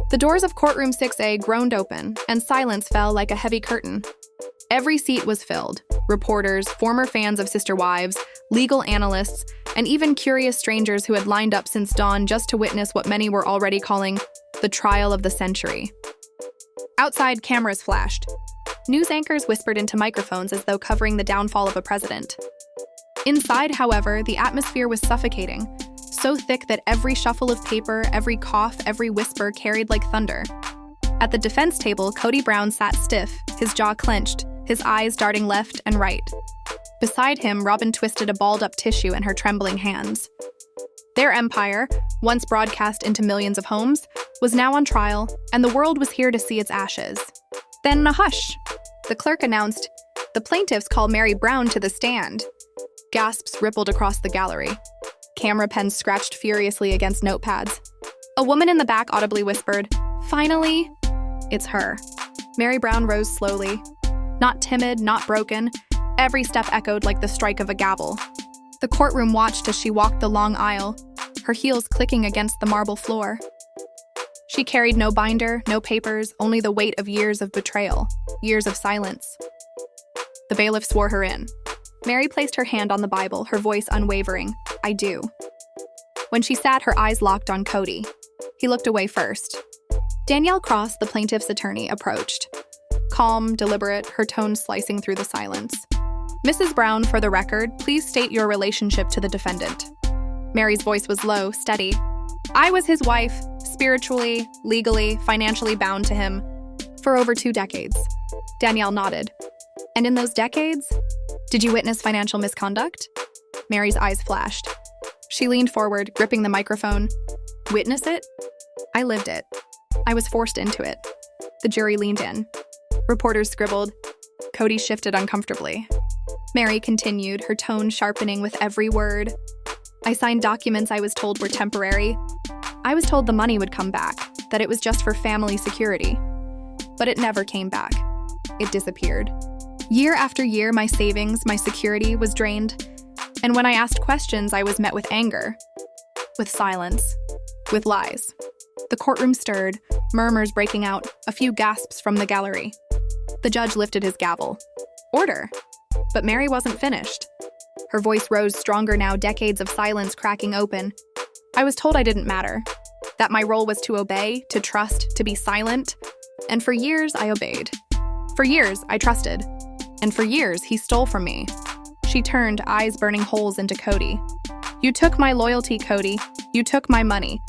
The doors of courtroom 6A groaned open, and silence fell like a heavy curtain. Every seat was filled. Reporters, former fans of Sister Wives, legal analysts, and even curious strangers who had lined up since dawn just to witness what many were already calling the trial of the century. Outside, cameras flashed. News anchors whispered into microphones as though covering the downfall of a president. Inside, however, the atmosphere was suffocating, so thick that every shuffle of paper, every cough, every whisper carried like thunder. At the defense table, Kody Brown sat stiff, his jaw clenched, his eyes darting left and right. Beside him, Robyn twisted a balled-up tissue in her trembling hands. Their empire, once broadcast into millions of homes, was now on trial, and the world was here to see its ashes. Then a hush. The clerk announced, "The plaintiffs call Meri Brown to the stand." Gasps rippled across the gallery. Camera pens scratched furiously against notepads. A woman in the back audibly whispered, "Finally, it's her." Meri Brown rose slowly. Not timid, not broken. Every step echoed like the strike of a gavel. The courtroom watched as she walked the long aisle, her heels clicking against the marble floor. She carried no binder, no papers, only the weight of years of betrayal, years of silence. The bailiff swore her in. Meri placed her hand on the Bible, her voice unwavering. "I do." When she sat, her eyes locked on Kody. He looked away first. Danielle Cross, the plaintiff's attorney, approached. Calm, deliberate, her tone slicing through the silence. "Mrs. Brown, for the record, please state your relationship to the defendant." Meri's voice was low, steady. "I was his wife, spiritually, legally, financially bound to him, for over 2 decades. Danielle nodded. "And in those decades, did you witness financial misconduct?" Meri's eyes flashed. She leaned forward, gripping the microphone. "Witness it? I lived it. I was forced into it." The jury leaned in. Reporters scribbled. Kody shifted uncomfortably. Meri continued, her tone sharpening with every word. "I signed documents I was told were temporary. I was told the money would come back, that it was just for family security. But it never came back. It disappeared. Year after year, my savings, my security was drained. And when I asked questions, I was met with anger, with silence, with lies." The courtroom stirred, murmurs breaking out, a few gasps from the gallery. The judge lifted his gavel. "Order." But Meri wasn't finished. Her voice rose stronger now, decades of silence cracking open. "I was told I didn't matter, that my role was to obey, to trust, to be silent. And for years, I obeyed. For years, I trusted. And for years, he stole from me." She turned, eyes burning holes into Kody. "You took my loyalty, Kody. You took my money.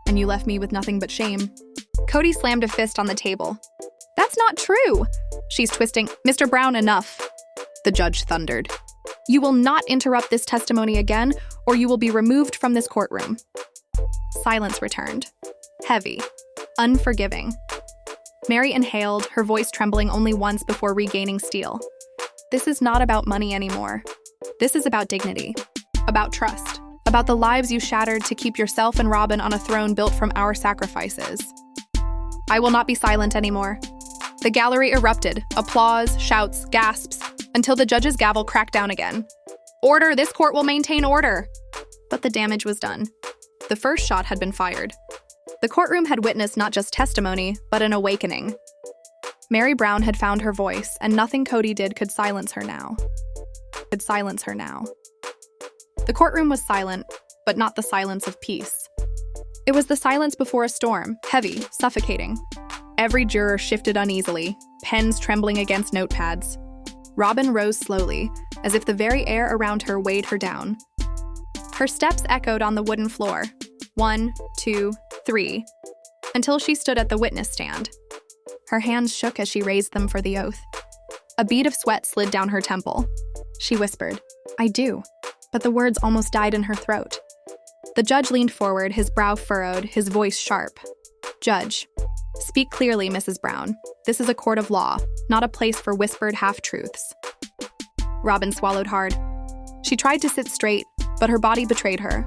And you left me with nothing but shame." Kody slammed a fist on the table. "That's not true." She's twisting. "Mr. Brown, enough," the judge thundered. "You will not interrupt this testimony again, or you will be removed from this courtroom." Silence returned. Heavy. Unforgiving. Meri inhaled, her voice trembling only once before regaining steel. "This is not about money anymore. This is about dignity. About trust. About the lives you shattered to keep yourself and Robyn on a throne built from our sacrifices." "I will not be silent anymore." The gallery erupted, applause, shouts, gasps, until the judge's gavel cracked down again. "Order! This court will maintain order!" But the damage was done. The first shot had been fired. The courtroom had witnessed not just testimony, but an awakening. Meri Brown had found her voice, and nothing Kody did could silence her now. The courtroom was silent, but not the silence of peace. It was the silence before a storm, heavy, suffocating. Every juror shifted uneasily, pens trembling against notepads. Robyn rose slowly, as if the very air around her weighed her down. Her steps echoed on the wooden floor. 1, 2, 3, until she stood at the witness stand. Her hands shook as she raised them for the oath. A bead of sweat slid down her temple. She whispered, "I do," but the words almost died in her throat. The judge leaned forward, his brow furrowed, his voice sharp. "Judge, speak clearly, Mrs. Brown. This is a court of law, not a place for whispered half-truths." Robyn swallowed hard. She tried to sit straight, but her body betrayed her.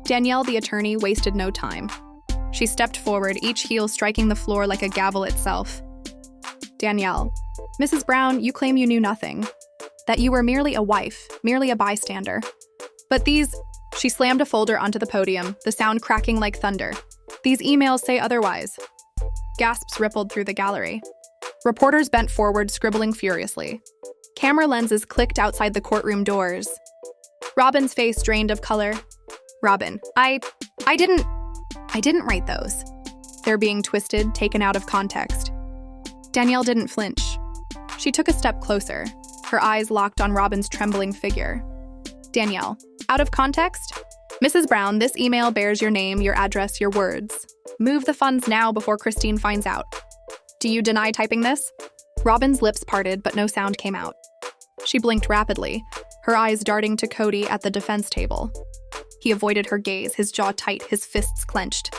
Danielle, the attorney, wasted no time. She stepped forward, each heel striking the floor like a gavel itself. "Danielle, Mrs. Brown, you claim you knew nothing, that you were merely a wife, merely a bystander. But these..." She slammed a folder onto the podium, the sound cracking like thunder. "These emails say otherwise. Gasps rippled through the gallery. Reporters bent forward, scribbling furiously. Camera lenses clicked outside the courtroom doors. Robyn's face drained of color. Robyn, I didn't write those. They're being twisted, taken out of context. Danielle didn't flinch. She took a step closer, her eyes locked on Robyn's trembling figure. Danielle, out of context? Mrs. Brown, this email bears your name, your address, your words. Move the funds now before Christine finds out. Do you deny typing this? Robyn's lips parted, but no sound came out. She blinked rapidly, her eyes darting to Kody at the defense table. He avoided her gaze, his jaw tight, his fists clenched.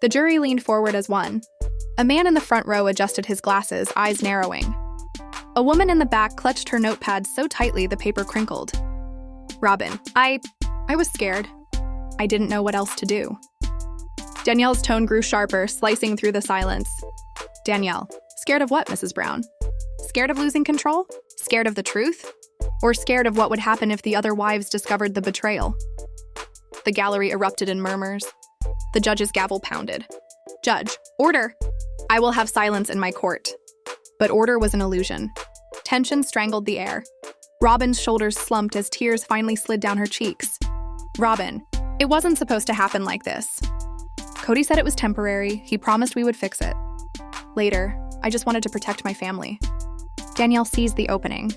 The jury leaned forward as one. A man in the front row adjusted his glasses, eyes narrowing. A woman in the back clutched her notepad so tightly the paper crinkled. Robyn, I was scared. I didn't know what else to do. Danielle's tone grew sharper, slicing through the silence. Danielle, scared of what, Mrs. Brown? Scared of losing control? Scared of the truth? Or scared of what would happen if the other wives discovered the betrayal? The gallery erupted in murmurs. The judge's gavel pounded. Judge, order! I will have silence in my court. But order was an illusion. Tension strangled the air. Robyn's shoulders slumped as tears finally slid down her cheeks. Robyn, it wasn't supposed to happen like this. Kody said it was temporary. He promised we would fix it. Later, I just wanted to protect my family. Danielle seized the opening.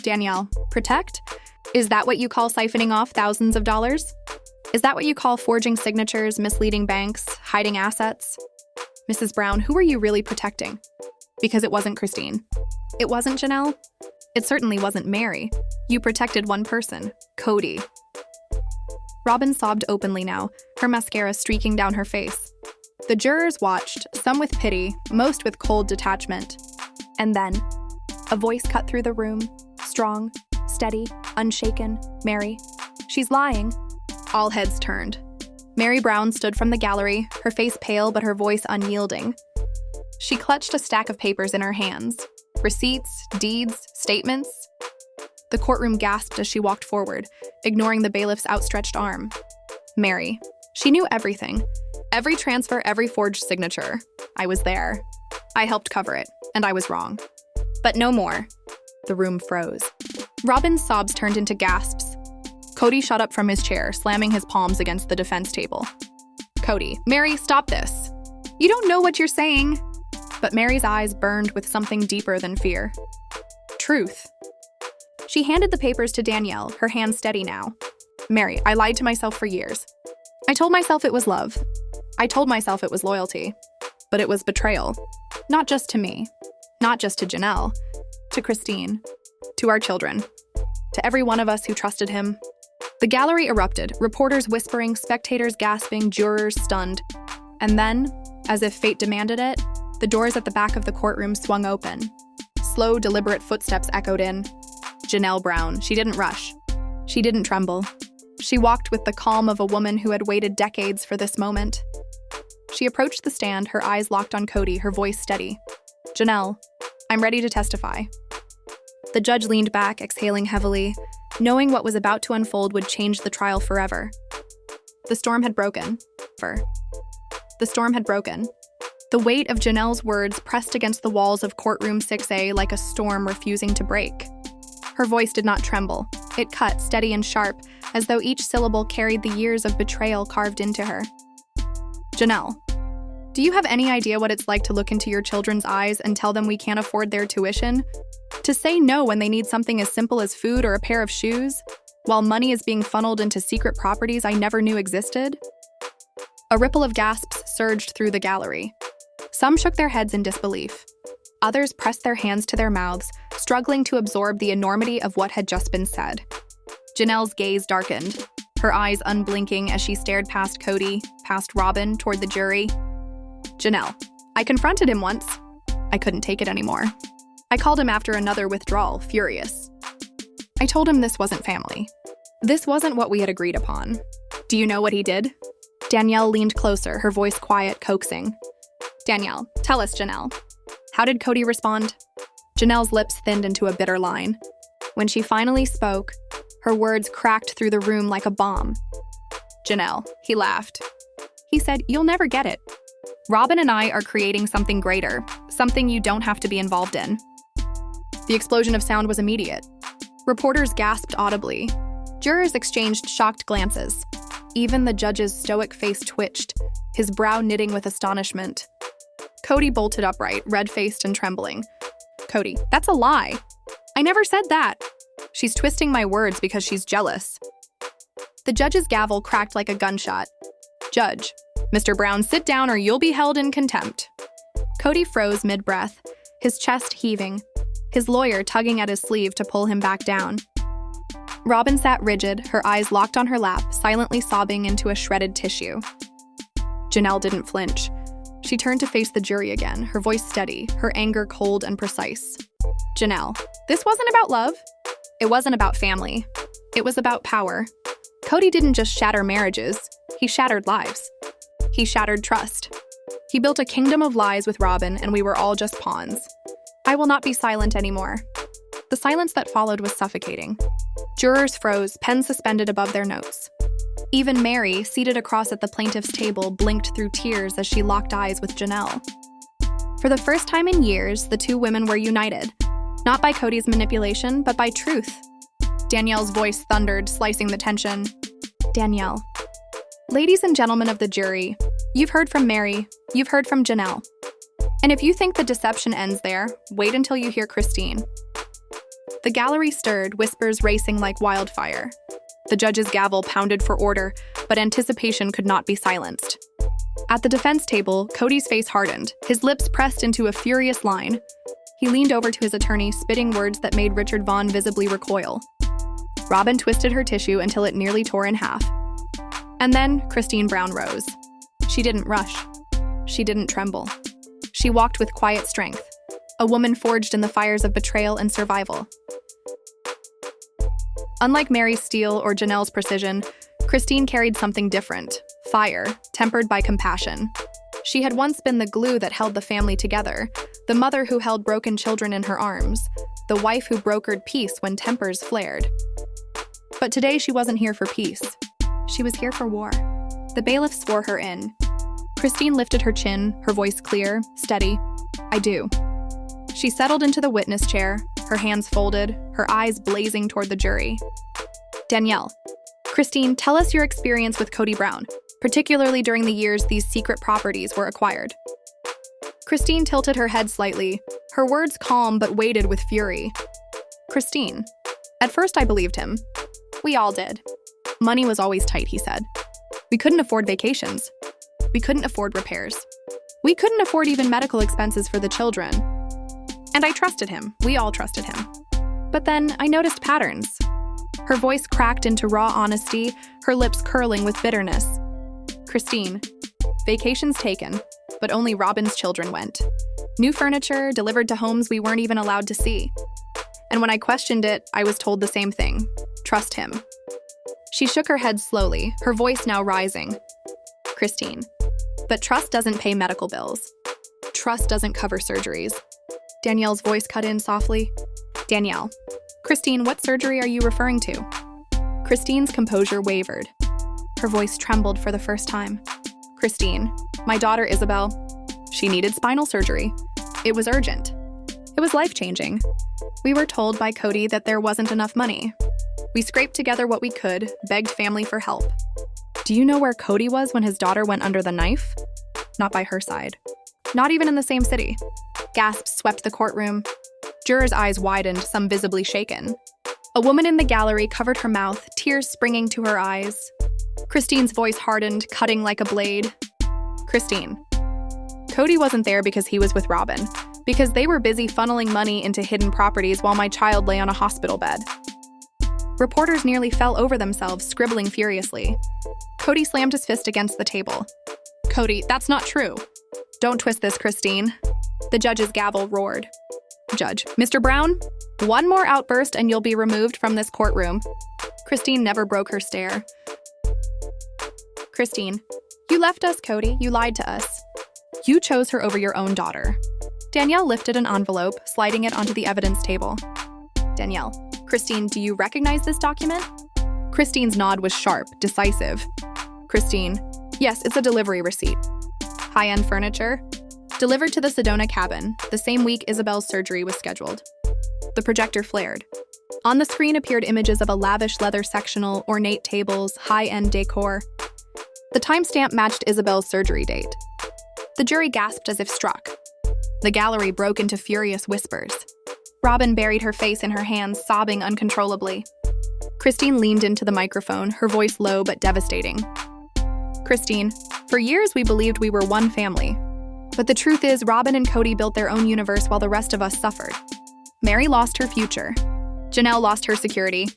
Danielle, protect? Is that what you call siphoning off thousands of dollars? Is that what you call forging signatures, misleading banks, hiding assets? Mrs. Brown, who are you really protecting? Because it wasn't Christine. It wasn't Janelle. It certainly wasn't Meri. You protected one person, Kody. Robyn sobbed openly now, her mascara streaking down her face. The jurors watched, some with pity, most with cold detachment. And then, a voice cut through the room, strong, steady, unshaken. Meri. She's lying. All heads turned. Meri Brown stood from the gallery, her face pale but her voice unyielding. She clutched a stack of papers in her hands. Receipts, deeds, statements. The courtroom gasped as she walked forward, ignoring the bailiff's outstretched arm. Meri. She knew everything. Every transfer, every forged signature. I was there. I helped cover it, and I was wrong. But no more. The room froze. Robyn's sobs turned into gasps. Kody shot up from his chair, slamming his palms against the defense table. Kody, Meri, stop this. You don't know what you're saying. But Meri's eyes burned with something deeper than fear. Truth. She handed the papers to Danielle, her hand steady now. Meri, I lied to myself for years. I told myself it was love. I told myself it was loyalty. But it was betrayal. Not just to me. Not just to Janelle. To Christine. To our children. To every one of us who trusted him. The gallery erupted, reporters whispering, spectators gasping, jurors stunned. And then, as if fate demanded it, the doors at the back of the courtroom swung open. Slow, deliberate footsteps echoed in. Janelle Brown. She didn't rush. She didn't tremble. She walked with the calm of a woman who had waited decades for this moment. She approached the stand, her eyes locked on Kody, her voice steady. Janelle, I'm ready to testify. The judge leaned back, exhaling heavily, knowing what was about to unfold would change the trial forever. The storm had broken. The storm had broken. The weight of Janelle's words pressed against the walls of courtroom 6A like a storm refusing to break. Her voice did not tremble. It cut, steady and sharp, as though each syllable carried the years of betrayal carved into her. Janelle, do you have any idea what it's like to look into your children's eyes and tell them we can't afford their tuition? To say no when they need something as simple as food or a pair of shoes, while money is being funneled into secret properties I never knew existed? A ripple of gasps surged through the gallery. Some shook their heads in disbelief. Others pressed their hands to their mouths, struggling to absorb the enormity of what had just been said. Janelle's gaze darkened, her eyes unblinking as she stared past Kody, past Robyn, toward the jury. Janelle, I confronted him once. I couldn't take it anymore. I called him after another withdrawal, furious. I told him this wasn't family. This wasn't what we had agreed upon. Do you know what he did? Danielle leaned closer, her voice quiet, coaxing. Danielle, tell us, Janelle. How did Kody respond? Janelle's lips thinned into a bitter line. When she finally spoke, her words cracked through the room like a bomb. Janelle, he laughed. He said, you'll never get it. Robyn and I are creating something greater, something you don't have to be involved in. The explosion of sound was immediate. Reporters gasped audibly. Jurors exchanged shocked glances. Even the judge's stoic face twitched, his brow knitting with astonishment. Kody bolted upright, red-faced and trembling. Kody, that's a lie. I never said that. She's twisting my words because she's jealous. The judge's gavel cracked like a gunshot. Judge, Mr. Brown, sit down or you'll be held in contempt. Kody froze mid-breath, his chest heaving, his lawyer tugging at his sleeve to pull him back down. Robyn sat rigid, her eyes locked on her lap, silently sobbing into a shredded tissue. Janelle didn't flinch. She turned to face the jury again, her voice steady, her anger cold and precise. Janelle, this wasn't about love. It wasn't about family. It was about power. Kody didn't just shatter marriages. He shattered lives. He shattered trust. He built a kingdom of lies with Robyn, and we were all just pawns. I will not be silent anymore. The silence that followed was suffocating. Jurors froze, pens suspended above their notes. Even Meri, seated across at the plaintiff's table, blinked through tears as she locked eyes with Janelle. For the first time in years, the two women were united, not by Kody's manipulation, but by truth. Danielle's voice thundered, slicing the tension. Danielle. Ladies and gentlemen of the jury, you've heard from Meri, you've heard from Janelle. And if you think the deception ends there, wait until you hear Christine. The gallery stirred, whispers racing like wildfire. The judge's gavel pounded for order, but anticipation could not be silenced. At the defense table, Kody's face hardened, his lips pressed into a furious line. He leaned over to his attorney, spitting words that made Richard Vaughn visibly recoil. Robyn twisted her tissue until it nearly tore in half. And then Christine Brown rose. She didn't rush. She didn't tremble. She walked with quiet strength, a woman forged in the fires of betrayal and survival. Unlike Meri's steel or Janelle's precision, Christine carried something different, fire, tempered by compassion. She had once been the glue that held the family together, the mother who held broken children in her arms, the wife who brokered peace when tempers flared. But today she wasn't here for peace. She was here for war. The bailiffs swore her in. Christine lifted her chin, her voice clear, steady. I do. She settled into the witness chair, her hands folded, her eyes blazing toward the jury. Danielle. Christine, tell us your experience with Kody Brown, particularly during the years these secret properties were acquired. Christine tilted her head slightly, her words calm but weighted with fury. Christine. At first I believed him. We all did. Money was always tight, he said. We couldn't afford vacations. We couldn't afford repairs. We couldn't afford even medical expenses for the children. And I trusted him. We all trusted him. But then I noticed patterns. Her voice cracked into raw honesty, her lips curling with bitterness. Christine. Vacations taken, but only Robyn's children went. New furniture delivered to homes we weren't even allowed to see. And when I questioned it, I was told the same thing. Trust him. She shook her head slowly, her voice now rising. Christine. But trust doesn't pay medical bills. Trust doesn't cover surgeries. Danielle's voice cut in softly. Danielle. Christine, what surgery are you referring to? Christine's composure wavered. Her voice trembled for the first time. Christine, my daughter Isabel, she needed spinal surgery. It was urgent. It was life-changing. We were told by Kody that there wasn't enough money. We scraped together what we could, begged family for help. Do you know where Kody was when his daughter went under the knife? Not by her side. Not even in the same city. Gasps swept the courtroom. Jurors' eyes widened, some visibly shaken. A woman in the gallery covered her mouth, tears springing to her eyes. Christine's voice hardened, cutting like a blade. Christine. Kody wasn't there because he was with Robyn, because they were busy funneling money into hidden properties while my child lay on a hospital bed. Reporters nearly fell over themselves, scribbling furiously. Kody slammed his fist against the table. Kody, that's not true. Don't twist this, Christine. The judge's gavel roared. Judge, Mr. Brown, one more outburst and you'll be removed from this courtroom. Christine never broke her stare. Christine, you left us, Kody. You lied to us. You chose her over your own daughter. Danielle lifted an envelope, sliding it onto the evidence table. Danielle, Christine, do you recognize this document? Christine's nod was sharp, decisive. Christine, yes, it's a delivery receipt. high-end furniture, delivered to the Sedona cabin the same week Isabel's surgery was scheduled. The projector flared. On the screen appeared images of a lavish leather sectional, ornate tables, high-end decor. The timestamp matched Isabel's surgery date. The jury gasped as if struck. The gallery broke into furious whispers. Robyn buried her face in her hands, sobbing uncontrollably. Christine leaned into the microphone, her voice low but devastating. Christine, for years we believed we were one family. But the truth is, Robyn and Kody built their own universe while the rest of us suffered. Meri lost her future. Janelle lost her security.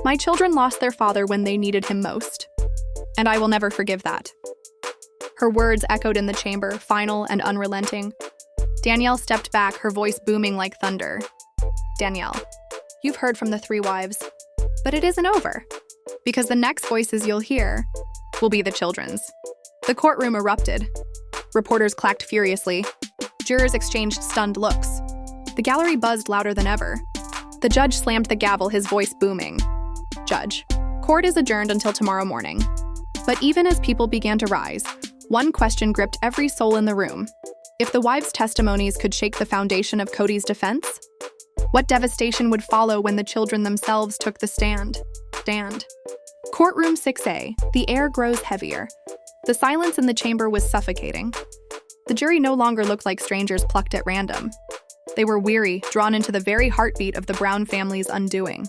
My children lost their father when they needed him most. And I will never forgive that. Her words echoed in the chamber, final and unrelenting. Danielle stepped back, her voice booming like thunder. Danielle, you've heard from the three wives, but it isn't over. Because the next voices you'll hear will be the children's. The courtroom erupted. Reporters clacked furiously. Jurors exchanged stunned looks. The gallery buzzed louder than ever. The judge slammed the gavel, his voice booming. Judge, court is adjourned until tomorrow morning. But even as people began to rise, one question gripped every soul in the room. If the wives' testimonies could shake the foundation of Kody's defense, what devastation would follow when the children themselves took the stand? Courtroom 6A, the air grows heavier. The silence in the chamber was suffocating. The jury no longer looked like strangers plucked at random. They were weary, drawn into the very heartbeat of the Brown family's undoing.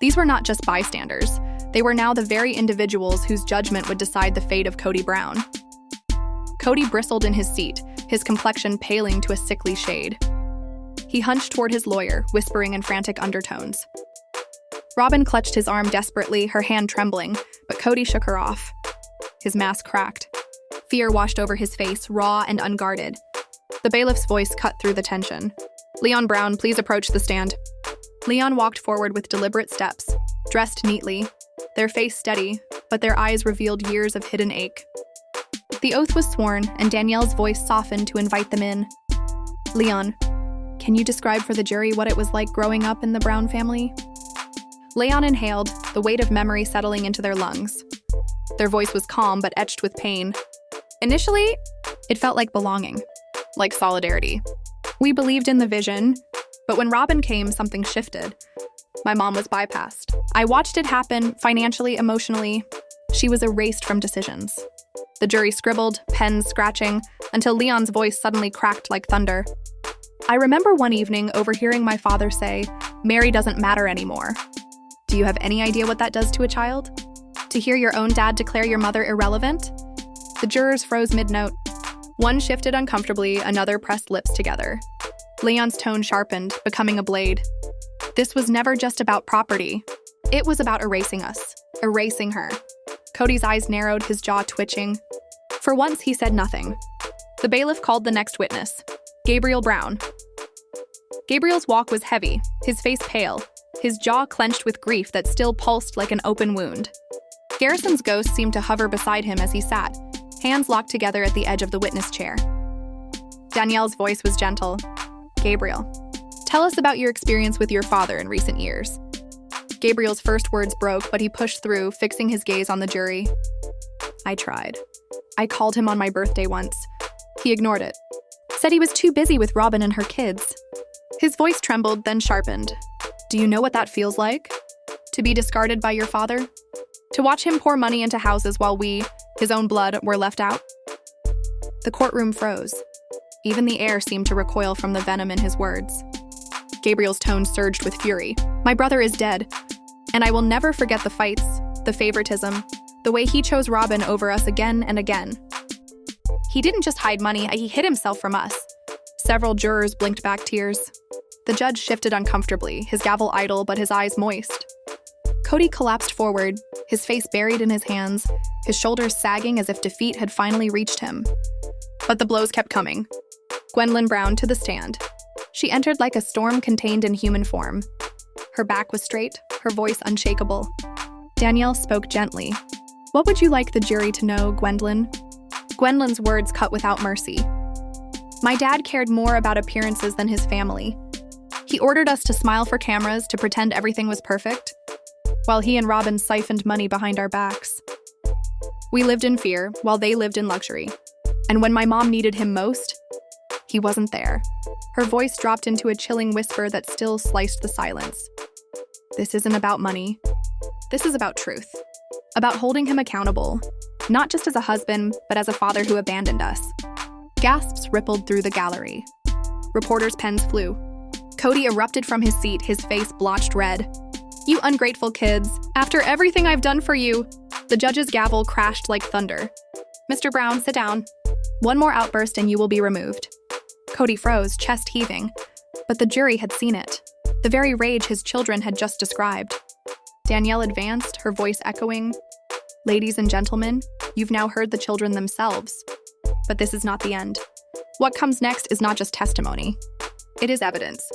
These were not just bystanders. They were now the very individuals whose judgment would decide the fate of Kody Brown. Kody bristled in his seat, his complexion paling to a sickly shade. He hunched toward his lawyer, whispering in frantic undertones. Robyn clutched his arm desperately, her hand trembling, but Kody shook her off. His mask cracked. Fear washed over his face, raw and unguarded. The bailiff's voice cut through the tension. Leon Brown, please approach the stand. Leon walked forward with deliberate steps, dressed neatly, their face steady, but their eyes revealed years of hidden ache. The oath was sworn, and Danielle's voice softened to invite them in. Leon, can you describe for the jury what it was like growing up in the Brown family? Leon inhaled, the weight of memory settling into their lungs. Their voice was calm but etched with pain. Initially, it felt like belonging, like solidarity. We believed in the vision, but when Robyn came, something shifted. My mom was bypassed. I watched it happen, financially, emotionally. She was erased from decisions. The jury scribbled, pens scratching, until Leon's voice suddenly cracked like thunder. I remember one evening overhearing my father say, "Meri doesn't matter anymore." Do you have any idea what that does to a child? To hear your own dad declare your mother irrelevant? The jurors froze mid-note. One shifted uncomfortably, another pressed lips together. Leon's tone sharpened, becoming a blade. This was never just about property. It was about erasing us, erasing her. Kody's eyes narrowed, his jaw twitching. For once, he said nothing. The bailiff called the next witness, Gabriel Brown. Gabriel's walk was heavy, his face pale, his jaw clenched with grief that still pulsed like an open wound. Garrison's ghost seemed to hover beside him as he sat, hands locked together at the edge of the witness chair. Danielle's voice was gentle. Gabriel, tell us about your experience with your father in recent years. Gabriel's first words broke, but he pushed through, fixing his gaze on the jury. I tried. I called him on my birthday once. He ignored it. Said he was too busy with Robyn and her kids. His voice trembled, then sharpened. Do you know what that feels like? To be discarded by your father? To watch him pour money into houses while we, his own blood, were left out? The courtroom froze. Even the air seemed to recoil from the venom in his words. Gabriel's tone surged with fury. My brother is dead, and I will never forget the fights, the favoritism, the way he chose Robyn over us again and again. He didn't just hide money, he hid himself from us. Several jurors blinked back tears. The judge shifted uncomfortably, his gavel idle but his eyes moist. Kody collapsed forward, his face buried in his hands, his shoulders sagging as if defeat had finally reached him. But the blows kept coming. Gwendolyn Brown to the stand. She entered like a storm contained in human form. Her back was straight, her voice unshakable. Danielle spoke gently. What would you like the jury to know, Gwendolyn? Gwendolyn's words cut without mercy. My dad cared more about appearances than his family. He ordered us to smile for cameras, to pretend everything was perfect, while he and Robyn siphoned money behind our backs. We lived in fear, while they lived in luxury. And when my mom needed him most, he wasn't there. Her voice dropped into a chilling whisper that still sliced the silence. This isn't about money. This is about truth. About holding him accountable, not just as a husband, but as a father who abandoned us. Gasps rippled through the gallery. Reporters' pens flew. Kody erupted from his seat, his face blotched red. "You ungrateful kids. After everything I've done for you." The judge's gavel crashed like thunder. "Mr. Brown, sit down. One more outburst and you will be removed." Kody froze, chest heaving. But the jury had seen it. The very rage his children had just described. Danielle advanced, her voice echoing. "Ladies and gentlemen, you've now heard the children themselves. But this is not the end. What comes next is not just testimony. It is evidence.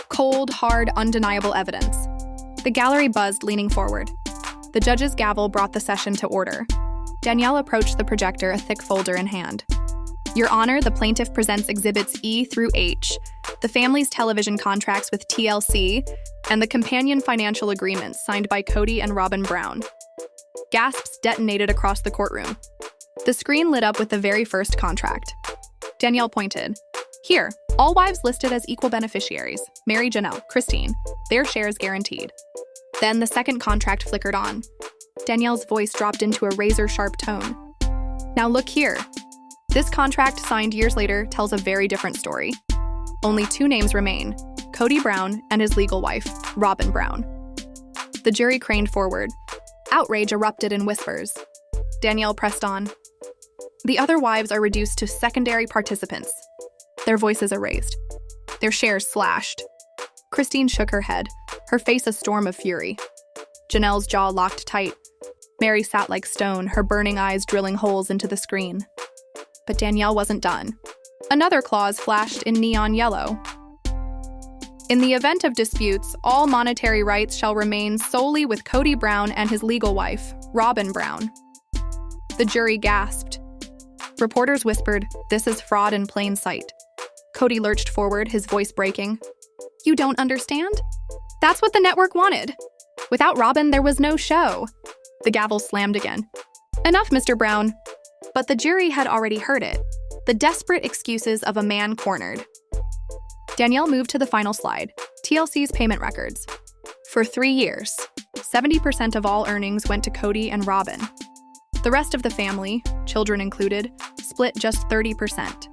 Cold, hard, undeniable evidence." The gallery buzzed, leaning forward. The judge's gavel brought the session to order. Danielle approached the projector, a thick folder in hand. "Your Honor, the plaintiff presents Exhibits E through H, the family's television contracts with TLC, and the companion financial agreements signed by Kody and Robyn Brown." Gasps detonated across the courtroom. The screen lit up with the very first contract. Danielle pointed. "Here, all wives listed as equal beneficiaries, Meri, Janelle, Christine, their shares guaranteed." Then the second contract flickered on. Danielle's voice dropped into a razor-sharp tone. "Now look here. This contract, signed years later, tells a very different story. Only two names remain, Kody Brown and his legal wife, Robyn Brown." The jury craned forward. Outrage erupted in whispers. Danielle pressed on. "The other wives are reduced to secondary participants. Their voices erased. Their shares slashed." Christine shook her head, her face a storm of fury. Janelle's jaw locked tight. Meri sat like stone, her burning eyes drilling holes into the screen. But Danielle wasn't done. Another clause flashed in neon yellow. "In the event of disputes, all monetary rights shall remain solely with Kody Brown and his legal wife, Robyn Brown." The jury gasped. Reporters whispered, "This is fraud in plain sight." Kody lurched forward, his voice breaking. "You don't understand? That's what the network wanted. Without Robyn, there was no show." The gavel slammed again. "Enough, Mr. Brown." But the jury had already heard it. The desperate excuses of a man cornered. Danielle moved to the final slide, TLC's payment records. For 3 years, 70% of all earnings went to Kody and Robyn. The rest of the family, children included, split just 30%.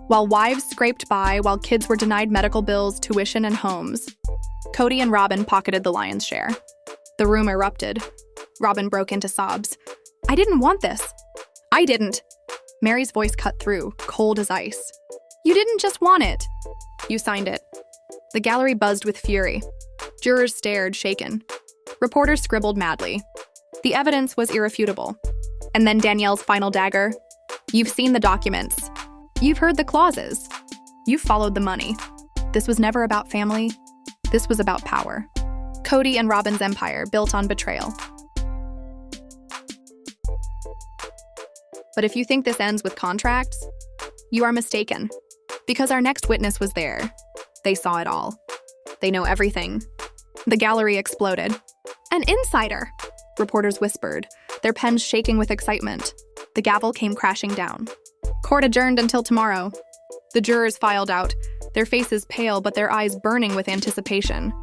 While wives scraped by, while kids were denied medical bills, tuition, and homes, Kody and Robyn pocketed the lion's share. The room erupted. Robyn broke into sobs. "I didn't want this. I didn't." Meri's voice cut through, cold as ice. "You didn't just want it. You signed it." The gallery buzzed with fury. Jurors stared, shaken. Reporters scribbled madly. The evidence was irrefutable. And then Danielle's final dagger. "You've seen the documents. You've heard the clauses. You've followed the money. This was never about family. This was about power." Kody and Robyn's empire built on betrayal. But if you think this ends with contracts, you are mistaken. Because our next witness was there. They saw it all. They know everything. The gallery exploded. "An insider!" Reporters whispered, their pens shaking with excitement. The gavel came crashing down. "Court adjourned until tomorrow." The jurors filed out, their faces pale but their eyes burning with anticipation.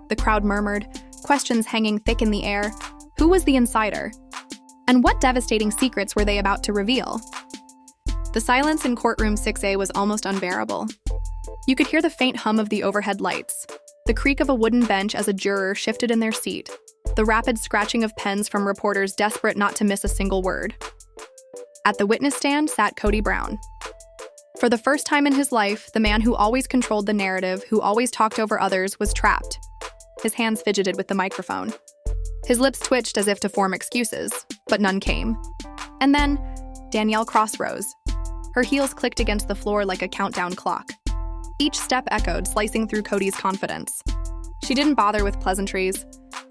The crowd murmured, questions hanging thick in the air. Who was the insider? And what devastating secrets were they about to reveal? The silence in courtroom 6A was almost unbearable. You could hear the faint hum of the overhead lights, the creak of a wooden bench as a juror shifted in their seat, the rapid scratching of pens from reporters desperate not to miss a single word. At the witness stand sat Kody Brown. For the first time in his life, the man who always controlled the narrative, who always talked over others, was trapped. His hands fidgeted with the microphone. His lips twitched as if to form excuses, but none came. And then, Danielle cross-rose. Her heels clicked against the floor like a countdown clock. Each step echoed, slicing through Kody's confidence. She didn't bother with pleasantries.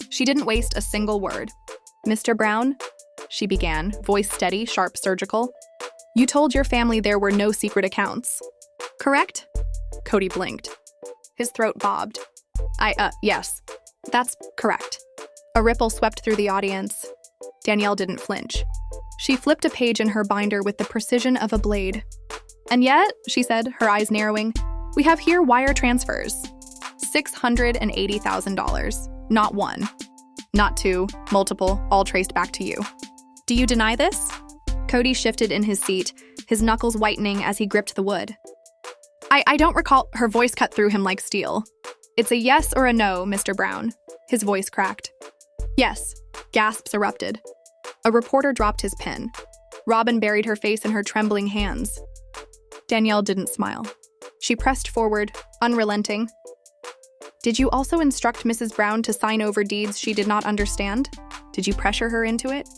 She didn't waste a single word. "Mr. Brown," she began, voice steady, sharp, surgical. "You told your family there were no secret accounts. Correct?" Kody blinked. His throat bobbed. Yes, that's correct." A ripple swept through the audience. Danielle didn't flinch. She flipped a page in her binder with the precision of a blade. "And yet," she said, her eyes narrowing, "we have here wire transfers. $680,000. Not one. Not two. Multiple. All traced back to you. Do you deny this?" Kody shifted in his seat, his knuckles whitening as he gripped the wood. I don't recall." Her voice cut through him like steel. "It's a yes or a no, Mr. Brown." His voice cracked. "Yes." Gasps erupted. A reporter dropped his pen. Robyn buried her face in her trembling hands. Danielle didn't smile. She pressed forward, unrelenting. "Did you also instruct Mrs. Brown to sign over deeds she did not understand? Did you pressure her into it?"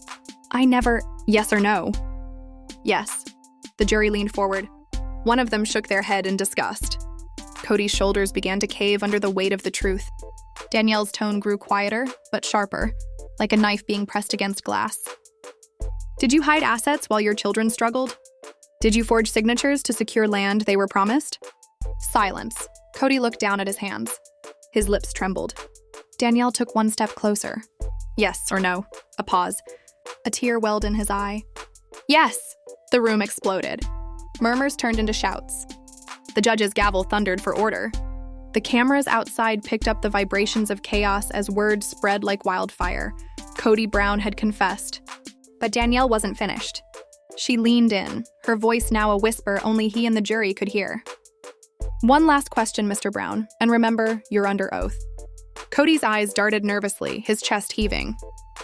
"I never—" "Yes or no?" "Yes." The jury leaned forward. One of them shook their head in disgust. Kody's shoulders began to cave under the weight of the truth. Danielle's tone grew quieter, but sharper, like a knife being pressed against glass. "Did you hide assets while your children struggled? Did you forge signatures to secure land they were promised?" Silence. Kody looked down at his hands. His lips trembled. Danielle took one step closer. "Yes or no?" A pause. A tear welled in his eye. "Yes!" The room exploded. Murmurs turned into shouts. The judge's gavel thundered for order. The cameras outside picked up the vibrations of chaos as words spread like wildfire. Kody Brown had confessed. But Danielle wasn't finished. She leaned in, her voice now a whisper only he and the jury could hear. "One last question, Mr. Brown, and remember, you're under oath." Kody's eyes darted nervously, his chest heaving.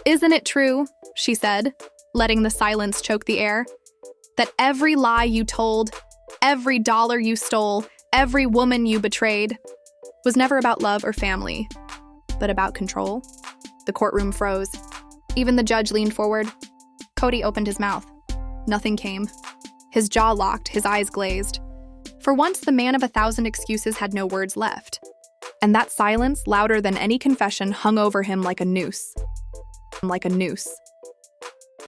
"Isn't it true," she said, letting the silence choke the air, "that every lie you told, every dollar you stole, every woman you betrayed, was never about love or family, but about control?" The courtroom froze. Even the judge leaned forward. Kody opened his mouth. Nothing came. His jaw locked, his eyes glazed. For once, the man of 1,000 excuses had no words left. And that silence, louder than any confession, hung over him like a noose. Like a noose.